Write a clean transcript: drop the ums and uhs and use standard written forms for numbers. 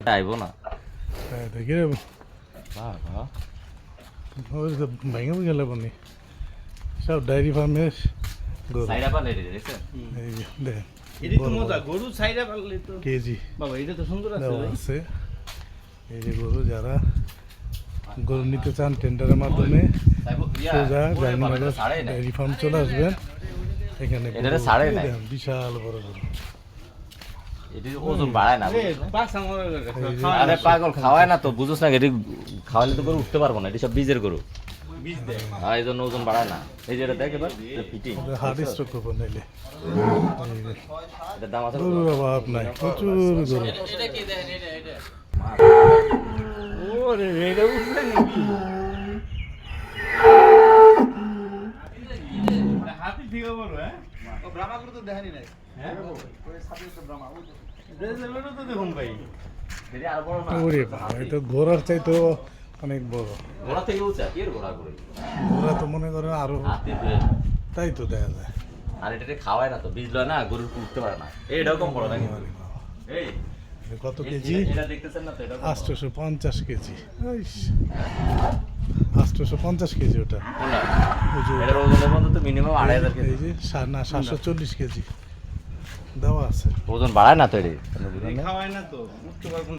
আইব না দেখি রে ভেঙে গেলে বনি সব ডায়েরি ফার্মের গরু সাইরা পালে দেখছেন এই যে দেখেন এটা তো মজা গরু সাইরা পারলে তো কেজি বাবা এটা তো সুন্দর আছে দেওয়া ভাই আছে এই যে গরু যারা গরু নিতে চান টেন্ডারের মাধ্যমে সোজা গাইনগর ডায়েরি ফার্ম চলে আসবেন এখানে এটা সাড়ে নাই। দেখেন, বিশাল বড় গরু এটি ওজন বাড়ায় না পাঁচা মরে গেছে এই যে আরে পাগল খাওয়ায় না তো বুঝছ না এটি খাওয়ালে তো গরু উঠতে পারবো না এটি সব বীজের গরু বীজ দেয় আর এই জন্য ওজন বাড়ায় না এই যে এটা দেখ এবার ফিটিং হার্ড স্ট্রোক করবো নাইলে এটার দাম আছে গরুর অভাব নাই প্রচুর গরু ওরে এটা উঠছে নাকি হাতি ঠিক বলো হ্যাঁ ও ব্রাহ্মা করে তো দেখানি নাই হ্যাঁ ওই সাথে তো ব্রাহ্মা ওই দেশলেরও তো দেখুন ভাই এটি আর বড় না ওরে বাবা, এই তো ঘোড়ার চাইতো অনেক বড় ঘোড়া থেকে উঁচা কি এর ঘোড়া করে ঘোড়া তো মনে করেন আরো হাতি ধরে তাই তো দেখা যায় আর এটা খাওয়ায় না তো বীজ লয় না গরুর উঠতে পারে না এইটাও কম বড় নাকি আরে বাবা, এই এটা কত কেজি এটা দেখতেছেন না তো এটা 850 কেজি 850 কেজি ওটা কোনটা ওই যে এটার ওজনের মধ্যে তো মিনিমাম 2500 কেজি এই যে না 740 কেজি দেওয়া আছে ওজন বাড়ায় না তো এটি খাওয়ায় না তো উঠতে পারবো